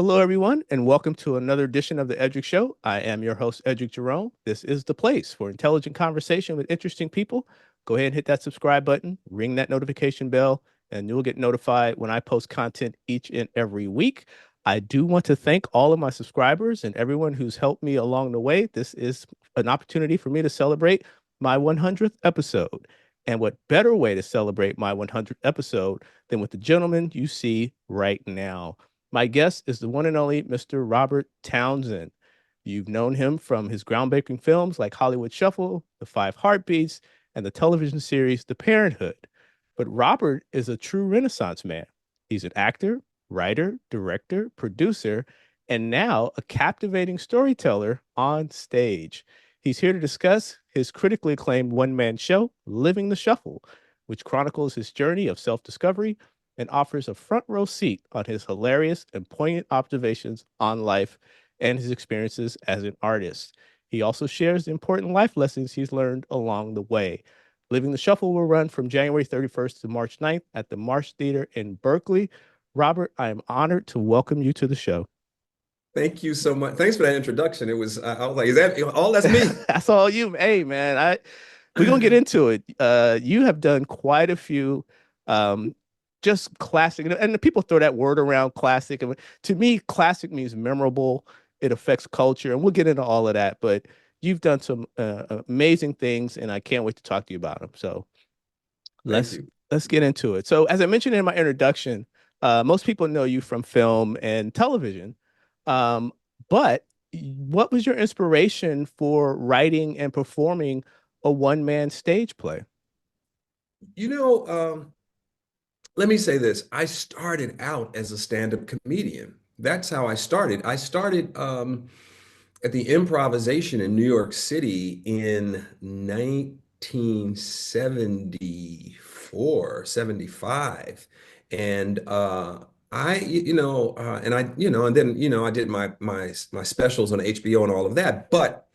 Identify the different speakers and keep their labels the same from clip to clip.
Speaker 1: Hello, everyone, and welcome to another edition of the Edric Show. I am your host, Edric Jerome. This is the place for intelligent conversation with interesting people. Go ahead and hit that subscribe button, ring that notification bell, and you'll get notified when I post content each and every week. I do want to thank all of my subscribers and everyone who's helped me along the way. This is an opportunity for me to celebrate my 100th episode. And what better way to celebrate my 100th episode than with the gentleman you see right now? My guest is the one and only Mr. Robert Townsend. You've known him from his groundbreaking films like Hollywood Shuffle, The Five Heartbeats, and the television series The Parenthood. But Robert is a true Renaissance man. He's an actor, writer, director, producer, and now a captivating storyteller on stage. He's here to discuss his critically acclaimed one man show, Living the Shuffle, which chronicles his journey of self discovery and offers a front row seat on his hilarious and poignant observations on life and his experiences as an artist. He also shares the important life lessons he's learned along the way. Living the Shuffle will run from January 31st to March 9th at the Marsh Theater in Berkeley. Robert, I am honored to welcome you to the show.
Speaker 2: Thank you so much. Thanks for that introduction. I was like, is that all? That's me.
Speaker 1: That's all you. Hey, man, we're gonna get into it. You have done quite a few, um, just classic, and the people throw that word around, classic. And to me, classic means memorable. It affects culture, and we'll get into all of that. But you've done some amazing things, and I can't wait to talk to you about them. So
Speaker 2: Thank
Speaker 1: let's
Speaker 2: you.
Speaker 1: let's get into it. So, as I mentioned in my introduction, most people know you from film and television, um, but what was your inspiration for writing and performing a one-man stage play?
Speaker 2: You know, let me say this. I started out as a stand-up comedian. That's how I started. I started at the improvisation in New York City in 1974, 75. And and then, I did my specials on HBO and all of that. But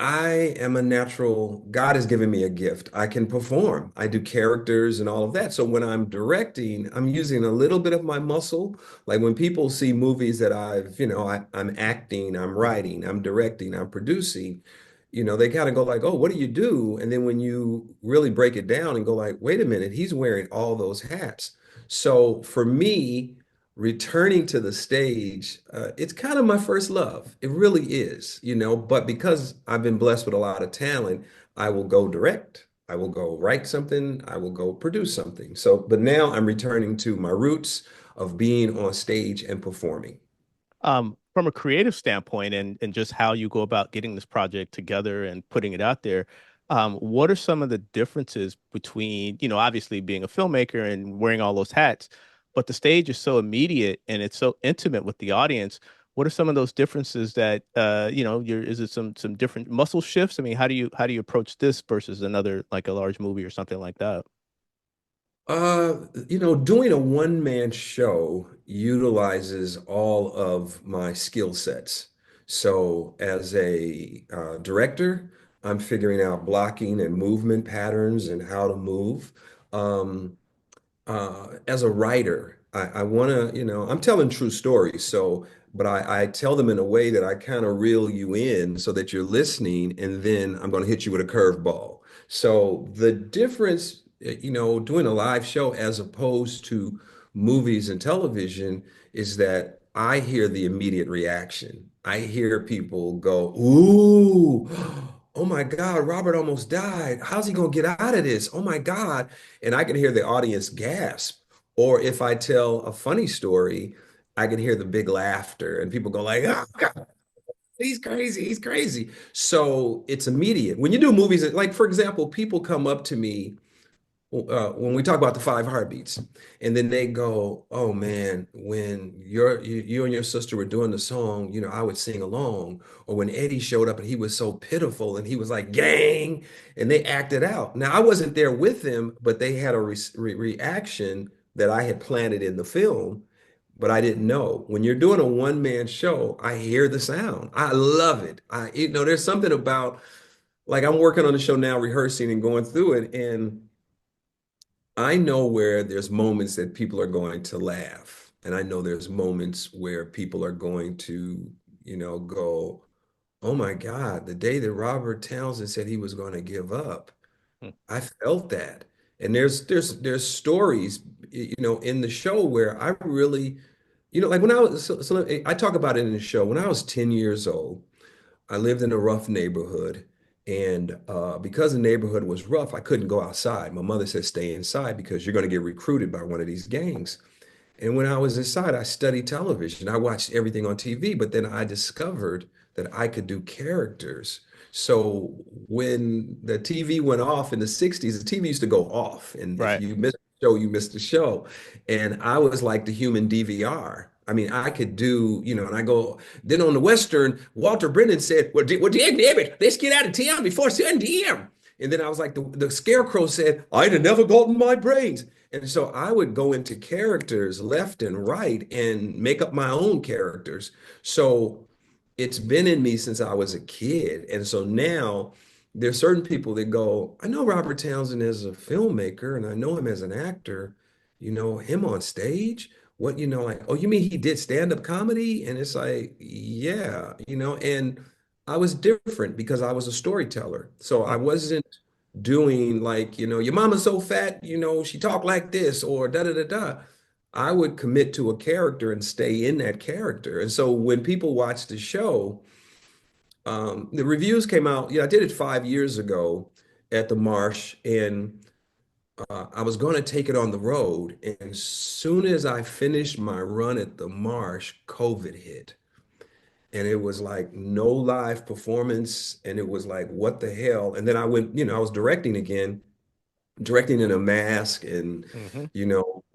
Speaker 2: I am a natural, God has given me a gift. I can perform. I do characters and all of that. So when I'm directing, I'm using a little bit of my muscle. Like when people see movies that I'm acting, I'm writing, I'm directing, I'm producing, they kind of go like, oh, what do you do? And then when you really break it down and go like, wait a minute, he's wearing all those hats. So for me, returning to the stage, it's kind of my first love. It really is, but because I've been blessed with a lot of talent, I will go direct, I will go write something, I will go produce something. So, but now I'm returning to my roots of being on stage and performing.
Speaker 1: From a creative standpoint and just how you go about getting this project together and putting it out there, what are some of the differences between, obviously being a filmmaker and wearing all those hats, but the stage is so immediate and it's so intimate with the audience. What are some of those differences that is it some different muscle shifts? I mean, how do you approach this versus another like a large movie or something like that?
Speaker 2: Doing a one-man show utilizes all of my skill sets. So as a director, I'm figuring out blocking and movement patterns and how to move. Um, as a writer, I want to, I'm telling true stories. So, but I tell them in a way that I kind of reel you in so that you're listening, and then I'm going to hit you with a curveball. So the difference, doing a live show as opposed to movies and television is that I hear the immediate reaction. I hear people go, ooh, oh my God, Robert almost died. How's he going to get out of this? Oh my God. And I can hear the audience gasp. Or if I tell a funny story, I can hear the big laughter and people go like, oh God, he's crazy, he's crazy. So it's immediate. When you do movies, like for example, people come up to me when we talk about the five heartbeats, and then they go, "Oh man, when you and your sister were doing the song, I would sing along." Or when Eddie showed up and he was so pitiful and he was like, "Gang," and they acted out. Now I wasn't there with them, but they had a reaction that I had planted in the film, but I didn't know. When you're doing a one-man show, I hear the sound. I love it. There's something about like I'm working on the show now, rehearsing and going through it, and I know where there's moments that people are going to laugh. And I know there's moments where people are going to, go, oh my God, the day that Robert Townsend said he was going to give up,
Speaker 1: Hmm.
Speaker 2: I felt that. And there's stories, in the show where I really, like when I was, so I talk about it in the show. When I was 10 years old, I lived in a rough neighborhood. And because the neighborhood was rough, I couldn't go outside. My mother said, stay inside because you're going to get recruited by one of these gangs. And when I was inside, I studied television. I watched everything on TV, but then I discovered that I could do characters. So when the TV went off in the 60s, the TV used to go off. And if
Speaker 1: Right.
Speaker 2: you missed the show, you missed the show. And I was like the human DVR. I mean, I could do, and I go, then on the Western, Walter Brennan said, well, damn it, let's get out of town before 7 p.m. And then I was like, the Scarecrow said, I'd have never gotten my brains. And so I would go into characters left and right and make up my own characters. So it's been in me since I was a kid. And so now there's certain people that go, I know Robert Townsend as a filmmaker and I know him as an actor, him on stage. What, like, oh, you mean he did stand-up comedy? And it's like, yeah, and I was different because I was a storyteller. So I
Speaker 1: Hmm.
Speaker 2: wasn't doing like, your mama's so fat, she talked like this or da da da da. I would commit to a character and stay in that character. And so when people watch the show, the reviews came out. Yeah, I did it 5 years ago at the Marsh, and I was going to take it on the road. And as soon as I finished my run at the Marsh, COVID hit. And it was like no live performance. And it was like, what the hell? And then I went, I was directing again, directing in a mask, and
Speaker 1: Hmm.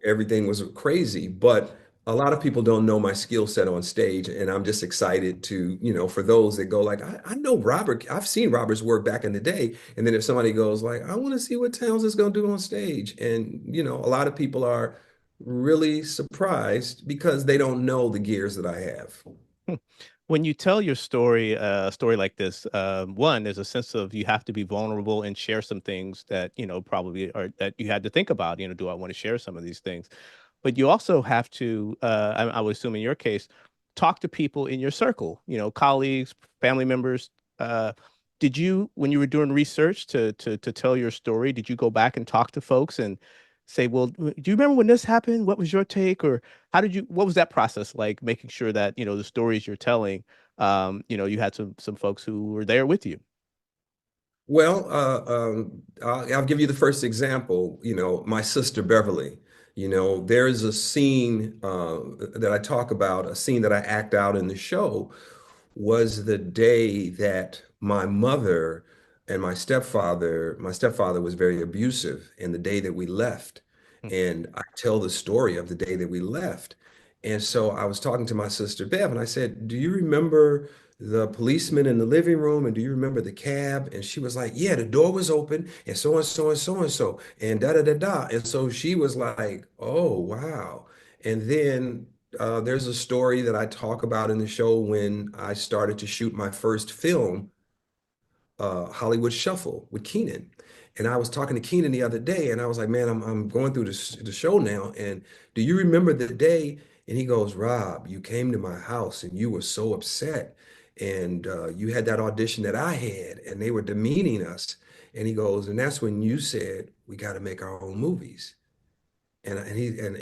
Speaker 2: everything was crazy. But a lot of people don't know my skill set on stage, and I'm just excited to, for those that go like, I know Robert, I've seen Robert's work back in the day. And then if somebody goes like, I want to see what Townsend's going to do on stage, and a lot of people are really surprised because they don't know the gears that I have.
Speaker 1: When you tell your story, a story like this, one, there's a sense of you have to be vulnerable and share some things that, probably are that you had to think about, do I want to share some of these things? But you also have to, I would assume in your case, talk to people in your circle, colleagues, family members. Uh, did you, when you were doing research to tell your story, did you go back and talk to folks and say, well, do you remember when this happened? What was your take? Or what was that process like, making sure that, the stories you're telling, you had some folks who were there with you?
Speaker 2: Well, I'll give you the first example. My sister Beverly. There is a scene that I talk about, a scene that I act out in the show, was the day that my mother and my stepfather was very abusive, and the day that we left. And I tell the story of the day that we left. And so I was talking to my sister Bev, and I said, do you remember the policeman in the living room? And do you remember the cab? And she was like, yeah, the door was open, and so and so and so and so, and da da da da. And so she was like, oh, wow. And then there's a story that I talk about in the show when I started to shoot my first film, Hollywood Shuffle with Keenan. And I was talking to Keenan the other day, and I was like, man, I'm going through the show now. And do you remember the day? And he goes, Rob, you came to my house and you were so upset. And you had that audition that I had, and they were demeaning us. And he goes, and that's when you said, we got to make our own movies. And he and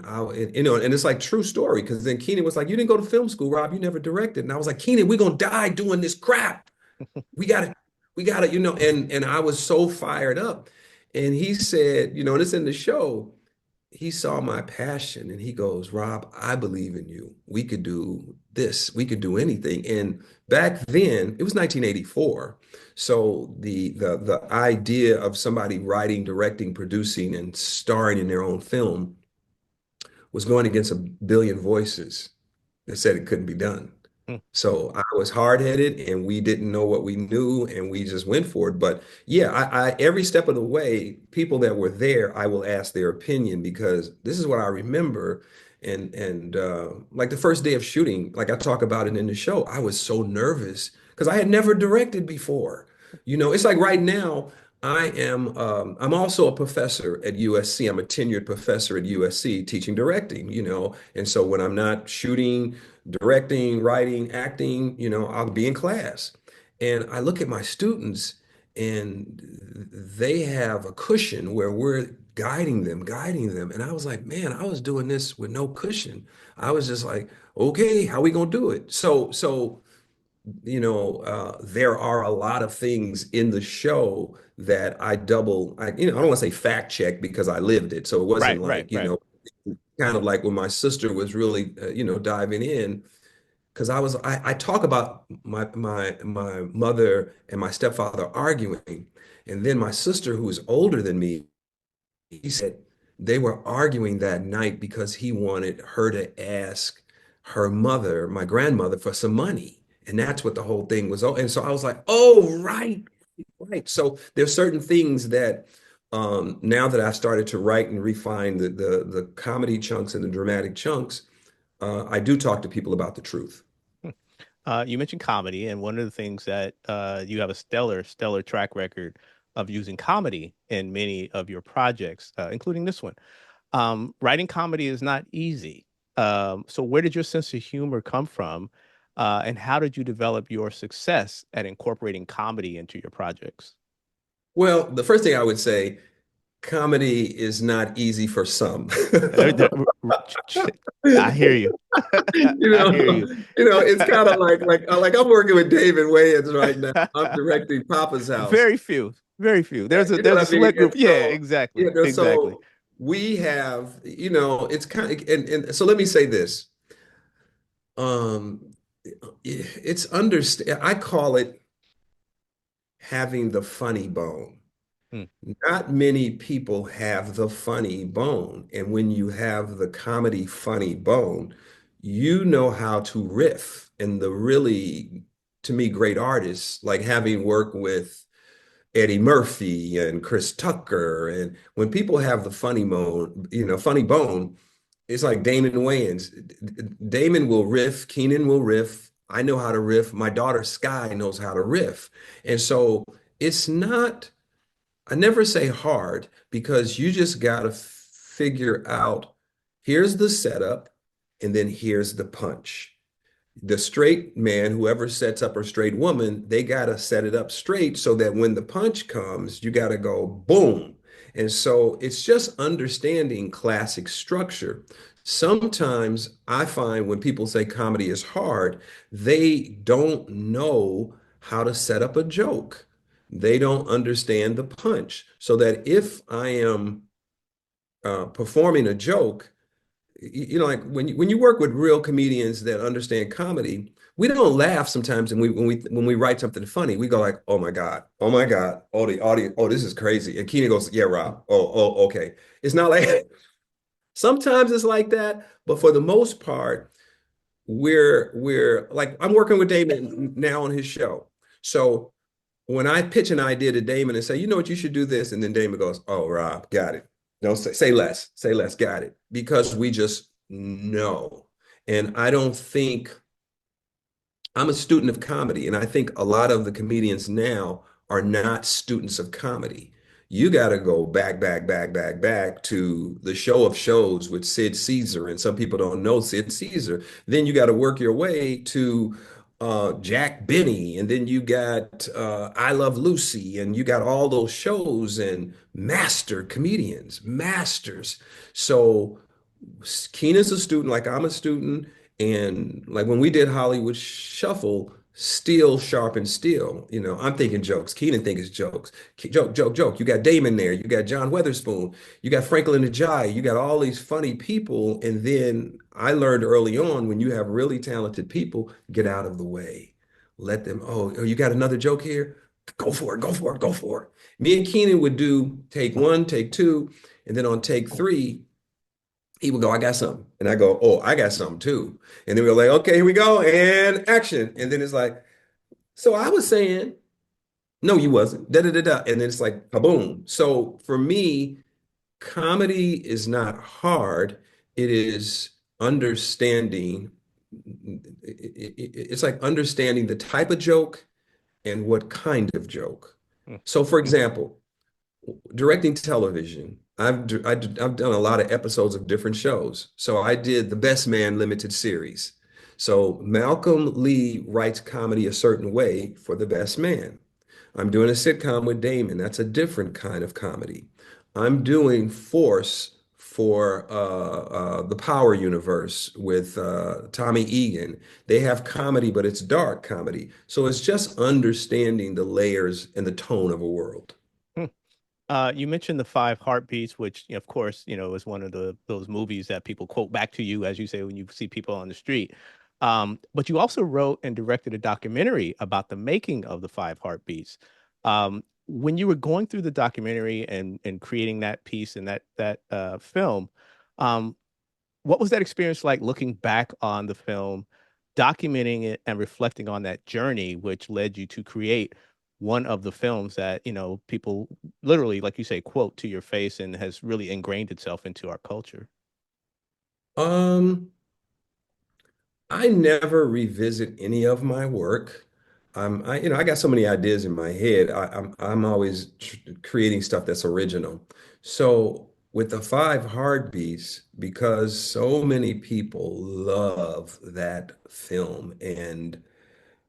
Speaker 2: I and it's like true story, because then Keenan was like, you didn't go to film school, Rob, you never directed. And I was like, Keenan, we're gonna die doing this crap. We gotta, and I was so fired up. And he said, and it's in the show, he saw my passion and he goes, Rob, I believe in you. We could do this. We could do anything. And back then, it was 1984. So the idea of somebody writing, directing, producing, and starring in their own film was going against a billion voices that said it couldn't be done. So I was hard-headed and we didn't know what we knew and we just went for it. But yeah, every step of the way, people that were there, I will ask their opinion because this is what I remember. And like the first day of shooting, like I talk about it in the show, I was so nervous because I had never directed before. It's like right now, I'm also a professor at USC. I'm a tenured professor at USC teaching directing, and so when I'm not shooting, directing, writing, acting, I'll be in class. And I look at my students and they have a cushion where we're guiding them. And I was like, man, I was doing this with no cushion. I was just like, okay, how we gonna do it? There are a lot of things in the show that I don't want to say fact check because I lived it. So it wasn't
Speaker 1: Right, right,
Speaker 2: like,
Speaker 1: right.
Speaker 2: kind of like when my sister was really, diving in, because I talk about my mother and my stepfather arguing, and then my sister, who is older than me, he said they were arguing that night because he wanted her to ask her mother, my grandmother, for some money. And that's what the whole thing was. And so I was like, oh, right, right. So there's certain things that now that I've started to write and refine the comedy chunks and the dramatic chunks, I do talk to people about the truth.
Speaker 1: Hmm. You mentioned comedy, and one of the things that you have a stellar track record of using comedy in many of your projects, including this one. Writing comedy is not easy. So where did your sense of humor come from? And how did you develop your success at incorporating comedy into your projects?
Speaker 2: Well, the first thing I would say, comedy is not easy for some.
Speaker 1: There- there- I hear you.
Speaker 2: You
Speaker 1: I hear
Speaker 2: know,
Speaker 1: you.
Speaker 2: it's kind of like I'm working with David Wayans right now. I'm directing Papa's House.
Speaker 1: Very few, very few.
Speaker 2: Yeah, you know
Speaker 1: There's a
Speaker 2: what I mean?
Speaker 1: select
Speaker 2: And
Speaker 1: group. Yeah,
Speaker 2: so,
Speaker 1: exactly, exactly.
Speaker 2: we have, it's kind of, and so let me say this. Um, I call it having the funny bone.
Speaker 1: Hmm.
Speaker 2: Not many people have the funny bone. And when you have the comedy funny bone, you know how to riff. And the really, to me, great artists, like having worked with Eddie Murphy and Chris Tucker, and when people have the funny bone, it's like Damon Wayans. Damon will riff, Keenan will riff. I know how to riff. My daughter Sky knows how to riff. And so it's not I never say hard because you just got to figure out here's the setup and then here's the punch. The straight man, whoever sets up a straight woman, they got to set it up straight so that when the punch comes, you got to go boom. And so it's just understanding classic structure. Sometimes I find when people say comedy is hard, they don't know how to set up a joke. They don't understand the punch. So that if I am performing a joke, like when you work with real comedians that understand comedy, we don't laugh sometimes, and when we write something funny, we go like, oh my God, oh the audience, oh this is crazy, and Keenan goes, yeah, Rob, oh okay. It's not like sometimes it's like that, but for the most part, we're like I'm working with Damon now on his show, so when I pitch an idea to Damon and say, you know what, you should do this, and then Damon goes, oh, Rob, got it. Don't say less, got it, because we just know. And I don't think I'm a student of comedy, and I think a lot of the comedians now are not students of comedy. You got to go back to the show of shows with Sid Caesar, and some people don't know Sid Caesar. Then you got to work your way to Jack Benny, and then you got I Love Lucy, and you got all those shows and master comedians, masters. So Keenan's a student, like I'm a student, and like when we did Hollywood Shuffle, steel sharpens steel. I'm thinking jokes. Keenan thinks jokes. Joke. You got Damon there. You got John Weatherspoon. You got Franklin Ajayi. You got all these funny people. And then I learned early on when you have really talented people, get out of the way. Let them, oh, you got another joke here? Go for it. Go for it. Go for it. Me and Keenan would do take one, take two, and then on take three, he would go, I got something. And I go, oh, I got something too. And then we're like, okay, here we go. And action. And then it's like, so I was saying, no, you wasn't. Da da da da. And then it's like, kaboom. So for me, comedy is not hard. It is understanding. It's like understanding the type of joke and what kind of joke.
Speaker 1: Hmm.
Speaker 2: So, for example, directing television. I've done a lot of episodes of different shows. So I did the Best Man limited series. So Malcolm Lee writes comedy a certain way for the Best Man. I'm doing a sitcom with Damon. That's a different kind of comedy. I'm doing Force for the Power Universe with Tommy Egan. They have comedy, but it's dark comedy. So it's just understanding the layers and the tone of a world.
Speaker 1: Hmm. You mentioned the Five Heartbeats, which, of course, is one of those movies that people quote back to you, as you say, when you see people on the street. But you also wrote and directed a documentary about the making of the Five Heartbeats. When you were going through the documentary and creating that piece and that film, um, what was that experience like looking back on the film, documenting it and reflecting on that journey, which led you to create one of the films that, people literally, like you say, quote to your face and has really ingrained itself into our culture?
Speaker 2: Um, I never revisit any of my work. I got so many ideas in my head. I'm always creating stuff that's original. So with the Five Heartbeats, because so many people love that film and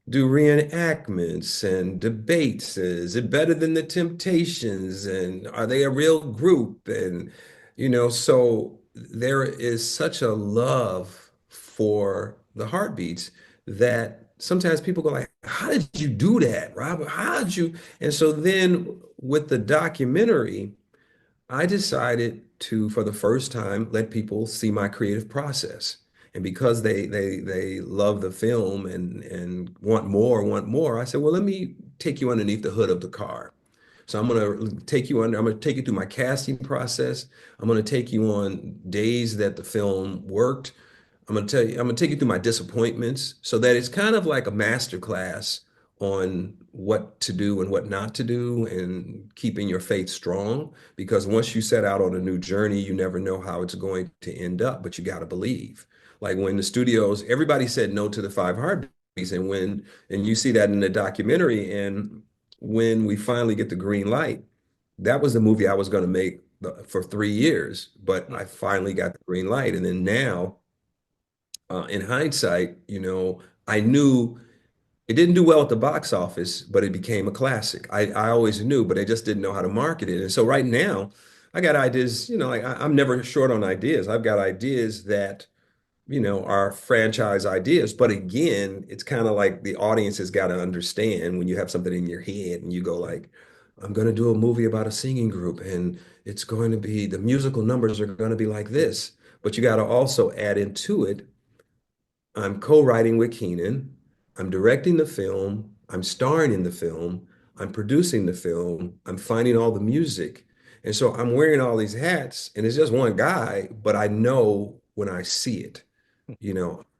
Speaker 2: do reenactments and debates. Is it better than the Temptations? And are they a real group? And, so there is such a love for the heartbeats that sometimes people go like, how did you do that, Robert? How did you? And so then with the documentary, I decided to, for the first time, let people see my creative process. And because they love the film and want more, I said, well, let me take you underneath the hood of the car. So I'm gonna take you through my casting process. I'm gonna take you on days that the film worked. I'm gonna take you through my disappointments so that it's kind of like a master class on what to do and what not to do and keeping your faith strong. Because once you set out on a new journey, you never know how it's going to end up, but you got to believe. Like when the studios, everybody said no to the Five Heartbeats, and you see that in the documentary, and when we finally get the green light, that was the movie I was going to make for 3 years, but I finally got the green light, and then now in hindsight, I knew it didn't do well at the box office, but it became a classic. I always knew, but I just didn't know how to market it. And so right now, I got ideas, like I'm never short on ideas. I've got ideas that, are franchise ideas. But again, it's kind of like the audience has got to understand when you have something in your head and you go like, I'm going to do a movie about a singing group and it's going to be, the musical numbers are going to be like this. But you got to also add into it, I'm co-writing with Keenan. I'm directing the film. I'm starring in the film. I'm producing the film. I'm finding all the music. And so I'm wearing all these hats, and it's just one guy, but I know when I see it,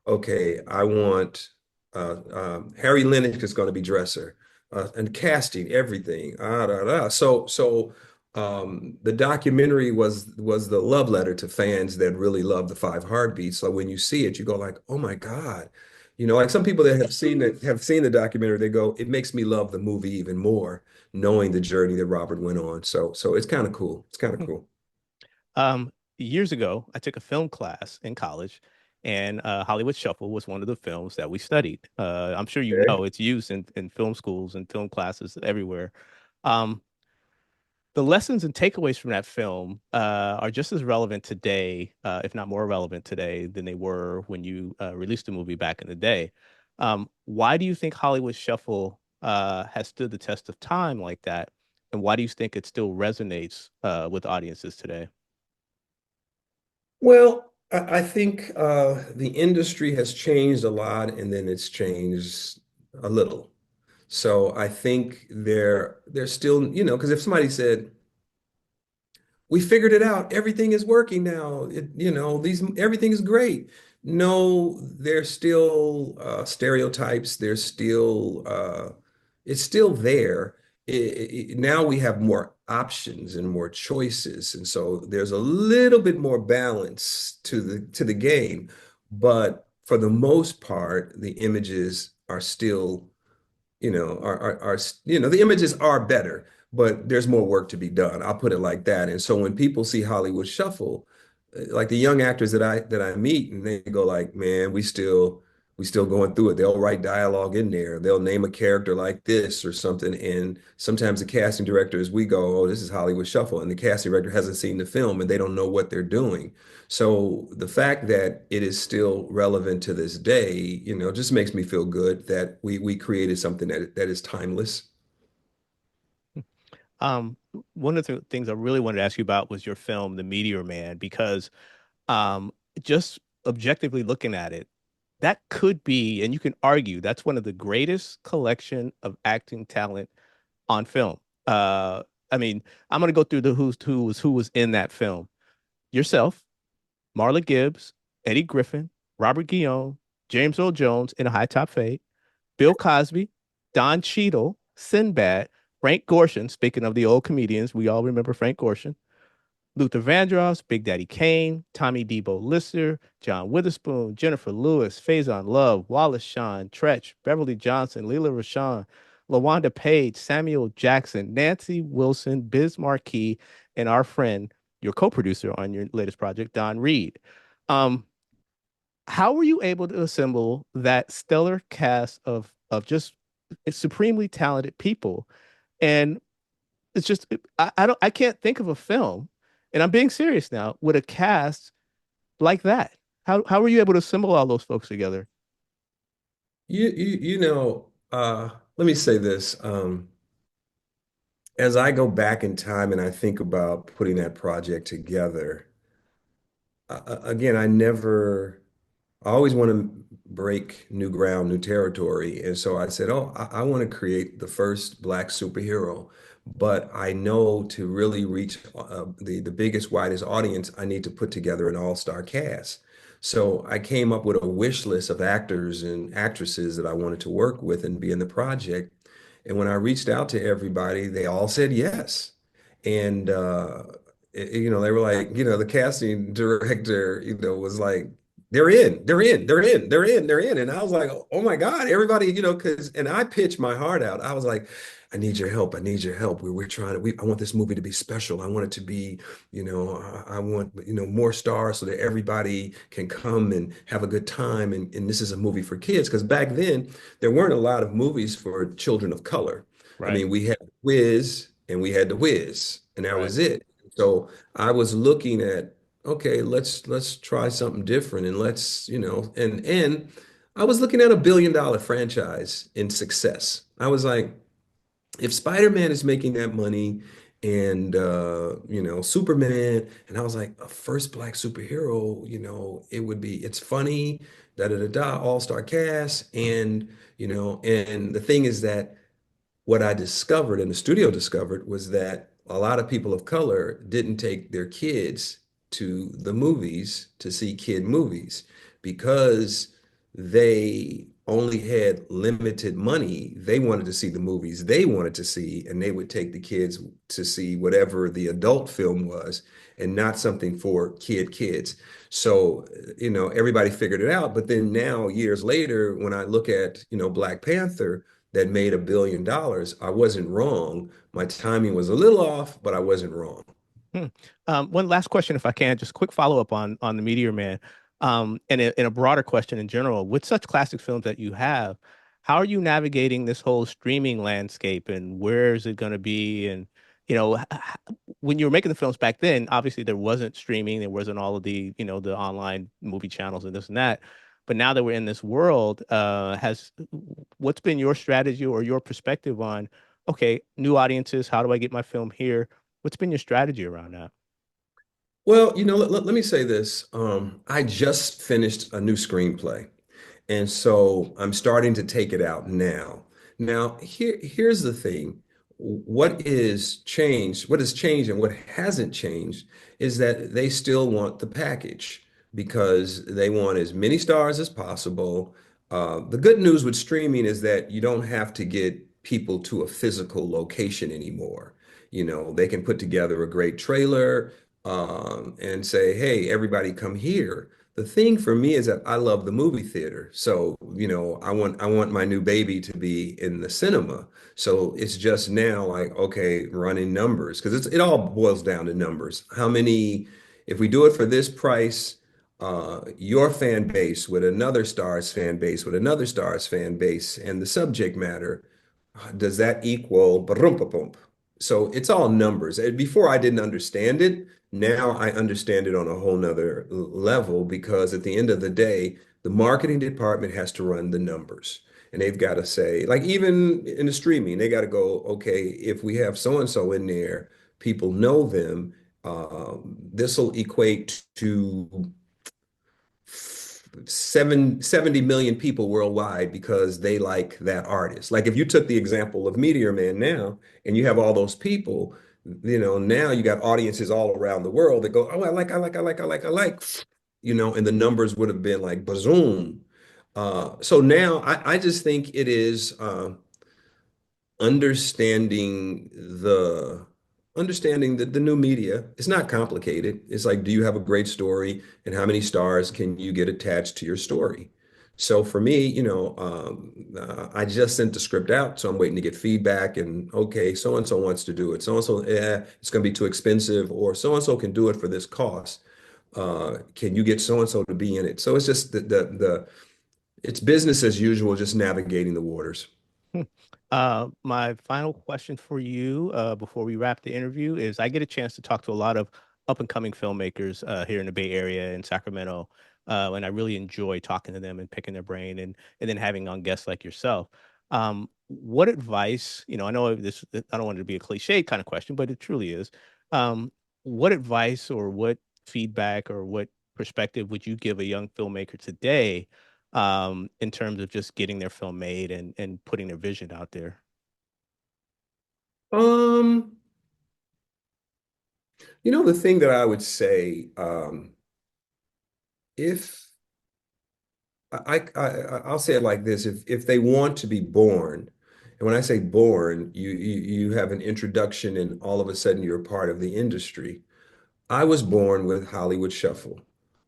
Speaker 2: okay, I want Harry Lennox is going to be dresser, and casting everything. So the documentary was the love letter to fans that really love the Five Heartbeats. So when you see it, you go like, oh my God. Like some people that have seen the documentary, they go, it makes me love the movie even more, knowing the journey that Robert went on. So it's kind of cool. It's kind of cool.
Speaker 1: Years ago, I took a film class in college, and Hollywood Shuffle was one of the films that we studied. I'm sure you
Speaker 2: Okay.
Speaker 1: know it's used in film schools and film classes everywhere. Um, the lessons and takeaways from that film are just as relevant today, if not more relevant today, than they were when you released the movie back in the day. Why do you think Hollywood Shuffle has stood the test of time like that? And why do you think it still resonates with audiences today?
Speaker 2: Well, I think the industry has changed a lot and then it's changed a little. So I think they're still, because if somebody said, we figured it out. Everything is working now. Everything is great. No, there's still stereotypes. It's still there. Now we have more options and more choices, and so there's a little bit more balance to the game. But for the most part, the images are still, the images are better, but there's more work to be done. I'll put it like that. And so when people see Hollywood Shuffle, like the young actors that I meet, and they go like, man, we still going through it. They'll write dialogue in there. They'll name a character like this or something. And sometimes the casting directors, we go, oh, this is Hollywood Shuffle. And the casting director hasn't seen the film and they don't know what they're doing. So the fact that it is still relevant to this day, just makes me feel good that we created something that is timeless.
Speaker 1: Um, One of the things I really wanted to ask you about was your film, The Meteor Man, because um, just objectively looking at it, that could be, and you can argue that's one of the greatest collection of acting talent on film. Uh, I mean, I'm gonna go through the who was in that film. Yourself, Marla Gibbs, Eddie Griffin, Robert Guillaume, James Earl Jones in A High Top Fade, Bill Cosby, Don Cheadle, Sinbad, Frank Gorshin. Speaking of the old comedians, we all remember Frank Gorshin. Luther Vandross, Big Daddy Kane, Tommy Debo Lister, John Witherspoon, Jennifer Lewis, Faison Love, Wallace Shawn, Tretch, Beverly Johnson, Leela Rashawn, LaWanda Page, Samuel Jackson, Nancy Wilson, Biz Marquis, and our friend, your co-producer on your latest project, Don Reed. Um, how were you able to assemble that stellar cast of just supremely talented people? And it's just I can't think of a film, and I'm being serious now, with a cast like that. How were you able to assemble all those folks together?
Speaker 2: Let me say this. As I go back in time and I think about putting that project together, again, I always want to break new ground, new territory. And so I said, oh, I want to create the first Black superhero. But I know to really reach the biggest, widest audience, I need to put together an all-star cast. So I came up with a wish list of actors and actresses that I wanted to work with and be in the project. And when I reached out to everybody, they all said yes. And they were like, the casting director, was like, they're in, they're in, they're in, they're in, they're in. And I was like, oh my God, everybody, and I pitched my heart out. I was like, I need your help. I need your help. We're trying to, I want this movie to be special. I want it to be, I want, more stars so that everybody can come and have a good time. And this is a movie for kids. Because back then, there weren't a lot of movies for children of color. I
Speaker 1: Right,
Speaker 2: mean, we had Wiz and we had the Wiz, and that
Speaker 1: right.
Speaker 2: was it. So I was looking at, okay, let's try something different, and let's, and I was looking at $1 billion franchise in success. I was like, if Spider-Man is making that money and Superman, and I was like, a first Black superhero, it's funny, da da da da, all-star cast, and and the thing is that what I discovered and the studio discovered was that a lot of people of color didn't take their kids to the movies to see kid movies because they only had limited money. They wanted to see the movies they wanted to see, and they would take the kids to see whatever the adult film was and not something for kids. So, everybody figured it out. But then now, years later, when I look at, Black Panther, that made $1 billion, I wasn't wrong. My timing was a little off, but I wasn't wrong.
Speaker 1: Hmm. One last question, if I can, just quick follow up on the Meteor Man, and in a broader question in general. With such classic films that you have, how are you navigating this whole streaming landscape, and where is it going to be? And when you were making the films back then, obviously there wasn't streaming, there wasn't all of the the online movie channels and this and that. But now that we're in this world, has what's been your strategy or your perspective on, okay, new audiences, how do I get my film here? What's been your strategy around that?
Speaker 2: Well, let me say this. I just finished a new screenplay. And so I'm starting to take it out now. Now, here's the thing. What has changed and what hasn't changed is that they still want the package because they want as many stars as possible. The good news with streaming is that you don't have to get people to a physical location anymore. They can put together a great trailer and say, hey, everybody come here. The thing for me is that I love the movie theater. So, I want my new baby to be in the cinema. So it's just now like, okay, running numbers because it all boils down to numbers. How many, if we do it for this price, your fan base with another star's fan base with another star's fan base and the subject matter, does that equal ba-rum-pa-pum? So it's all numbers. And before I didn't understand it. Now I understand it on a whole nother level because at the end of the day, the marketing department has to run the numbers. And they've got to say, like even in the streaming, they got to go, okay, if we have so and so in there, people know them. This will equate to 70 million people worldwide because they like that artist. Like if you took the example of Meteor Man now and you have all those people, now you got audiences all around the world that go, oh, and the numbers would have been like bazoom. So now I just think it is understanding the new media. It's not complicated. It's like, do you have a great story and how many stars can you get attached to your story? So for me, I just sent the script out, so I'm waiting to get feedback and okay, so and so wants to do it. So and so, it's going to be too expensive, or so and so can do it for this cost. Can you get so and so to be in it? So it's just it's business as usual, just navigating the waters.
Speaker 1: My final question for you, before we wrap the interview is I get a chance to talk to a lot of up and coming filmmakers here in the Bay Area in Sacramento. And I really enjoy talking to them and picking their brain and then having on guests like yourself. What advice, I know this, I don't want it to be a cliche kind of question, but it truly is. Um, what advice or what feedback or what perspective would you give a young filmmaker today, in terms of just getting their film made and putting their vision out there?
Speaker 2: Um, the thing that I would say, if I'll say it like this, if they want to be born, and when I say born, you have an introduction and all of a sudden you're a part of the industry. I was born with Hollywood Shuffle,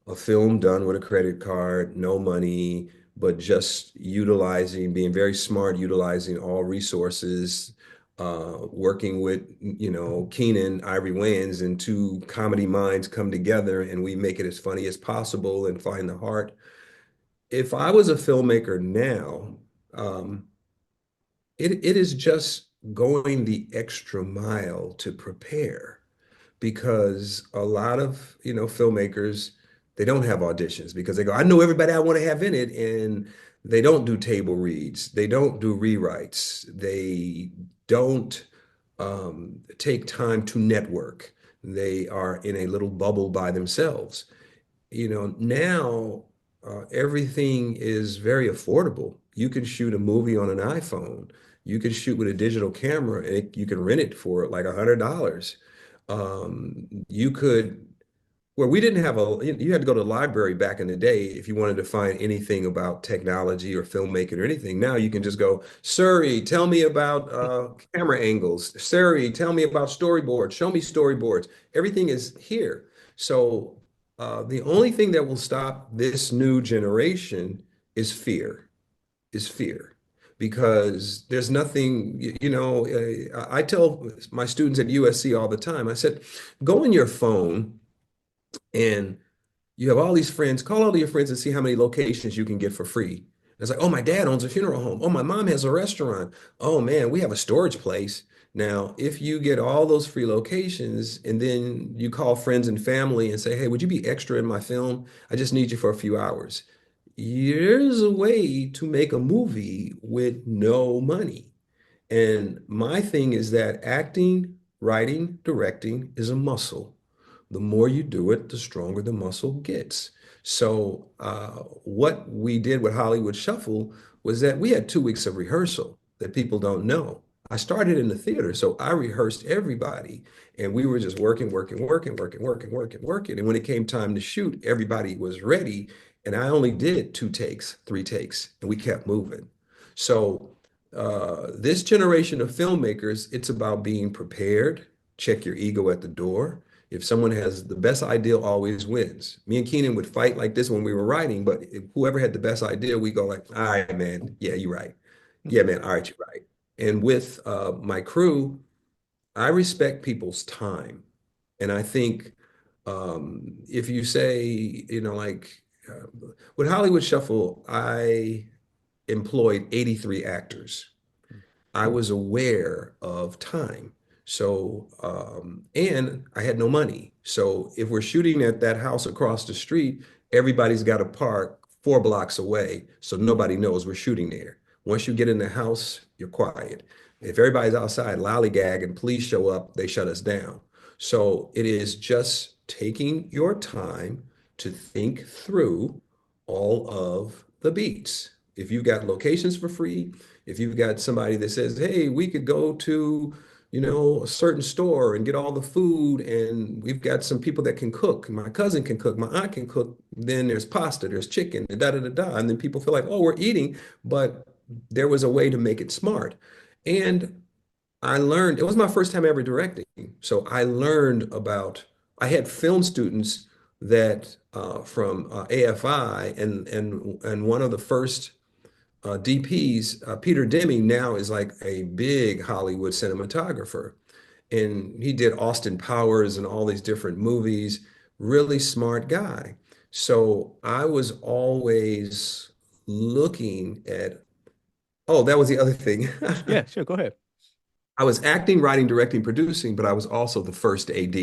Speaker 2: a film done with a credit card, no money, but just being very smart, utilizing all resources, working with, Keenan, Ivory Wayans, and two comedy minds come together and we make it as funny as possible and find the heart. If I was a filmmaker now, um, it is just going the extra mile to prepare because a lot of filmmakers, they don't have auditions because they go, I know everybody I want to have in it, and they don't do table reads, they don't do rewrites, they don't take time to network. They are in a little bubble by themselves. Now everything is very affordable. You can shoot a movie on an iPhone. You can shoot with a digital camera and you can rent it for like $100. You could, well, we didn't have you had to go to the library back in the day if you wanted to find anything about technology or filmmaking or anything. Now you can just go, Siri, tell me about camera angles. Siri, tell me about storyboards. Show me storyboards. Everything is here. So the only thing that will stop this new generation is fear, is fear. Because there's nothing, I tell my students at USC all the time, I said, go on your phone and you have all these friends, call all of your friends and see how many locations you can get for free. It's like, oh, my dad owns a funeral home. Oh, my mom has a restaurant. Oh, man, we have a storage place. Now, if you get all those free locations and then you call friends and family and say, hey, would you be extra in my film? I just need you for a few hours. There's a way to make a movie with no money. And my thing is that acting, writing, directing is a muscle. The more you do it, the stronger the muscle gets. So, what we did with Hollywood Shuffle was that we had 2 weeks of rehearsal that people don't know. I started in the theater, so I rehearsed everybody, and we were just working, working, working, working, working, working, working. And when it came time to shoot, everybody was ready, and I only did 2 takes, 3 takes, and we kept moving. So, this generation of filmmakers, it's about being prepared, check your ego at the door. If someone has the best idea always wins. Me and Keenan would fight like this when we were writing, but if whoever had the best idea, we go like, all right, man, yeah, you're right. Yeah, man, all right, you're right. And with my crew, I respect people's time. And I think if you say, like with Hollywood Shuffle, I employed 83 actors. I was aware of time. So, and I had no money. So if we're shooting at that house across the street, everybody's got to park 4 blocks away. So nobody knows we're shooting there. Once you get in the house, you're quiet. If everybody's outside lollygag and police show up, they shut us down. So it is just taking your time to think through all of the beats. If you've got locations for free, if you've got somebody that says, hey, we could go to, a certain store and get all the food, and we've got some people that can cook. My cousin can cook, my aunt can cook. Then there's pasta, there's chicken, da da da da. And then people feel like, oh, we're eating, but there was a way to make it smart. And I learned, it was my first time ever directing. So I learned I had film students that from AFI, and one of the first DPs, Peter Deming now is like a big Hollywood cinematographer. And he did Austin Powers and all these different movies. Really smart guy. So I was always looking at, oh, that was the other thing.
Speaker 1: Yeah, sure. Go ahead.
Speaker 2: I was acting, writing, directing, producing, but I was also the first AD.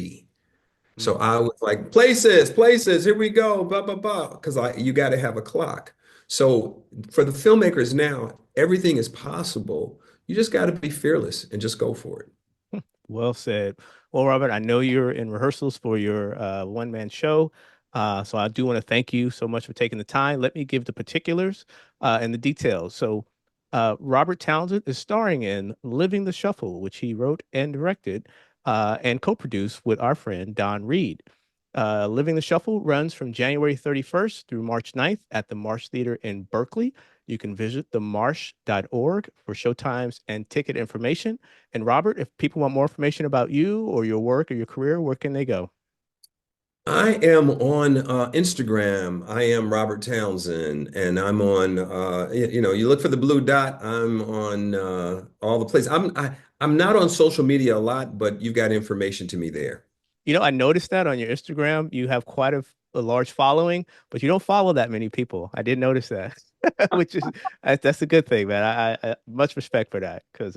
Speaker 2: So
Speaker 1: Mm.
Speaker 2: I was like, places, places, here we go, blah, blah, blah, because you got to have a clock. So for the filmmakers now, everything is possible. You just got to be fearless and just go for it.
Speaker 1: Well said. Well, Robert, I know you're in rehearsals for your one-man show. So I do want to thank you so much for taking the time. Let me give the particulars and the details. So Robert Townsend is starring in Living the Shuffle, which he wrote and directed and co-produced with our friend Don Reed. Living the Shuffle runs from January 31st through March 9th at the Marsh Theater in Berkeley. You can visit themarsh.org for showtimes and ticket information. And Robert, if people want more information about you or your work or your career, where can they go?
Speaker 2: I am on Instagram. I am Robert Townsend, and I'm on. You look for the blue dot. I'm on all the places. I'm not on social media a lot, but you've got information to me there.
Speaker 1: I noticed that on your Instagram, you have quite a large following, but you don't follow that many people. I did notice that, which is that's a good thing, man. I much respect for that because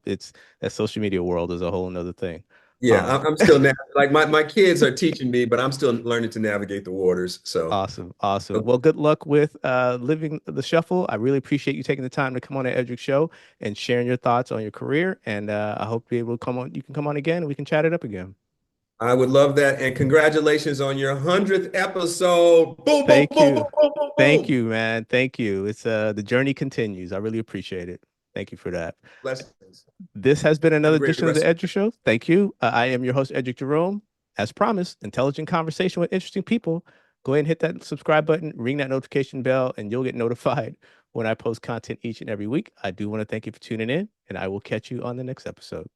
Speaker 1: it's that social media world is a whole another thing.
Speaker 2: Yeah,
Speaker 1: Um,
Speaker 2: I'm still like my kids are teaching me, but I'm still learning to navigate the waters. So,
Speaker 1: Awesome, awesome. Well, good luck with living the shuffle. I really appreciate you taking the time to come on the Edric Show and sharing your thoughts on your career. And I hope to be able to come on. You can come on again and we can chat it up again.
Speaker 2: I would love that. And congratulations on your 100th episode. Boom, boom,
Speaker 1: Thank
Speaker 2: boom,
Speaker 1: you.
Speaker 2: boom, boom, boom,
Speaker 1: Thank
Speaker 2: boom.
Speaker 1: you, man. Thank you. It's the journey continues. I really appreciate it. Thank you for that.
Speaker 2: Blessings.
Speaker 1: This has been
Speaker 2: Have
Speaker 1: another
Speaker 2: a great
Speaker 1: edition of the
Speaker 2: rest of
Speaker 1: Edric Show. Thank you. I am your host, Edric Jerome. As promised, intelligent conversation with interesting people. Go ahead and hit that subscribe button, ring that notification bell, and you'll get notified when I post content each and every week. I do want to thank you for tuning in, and I will catch you on the next episode.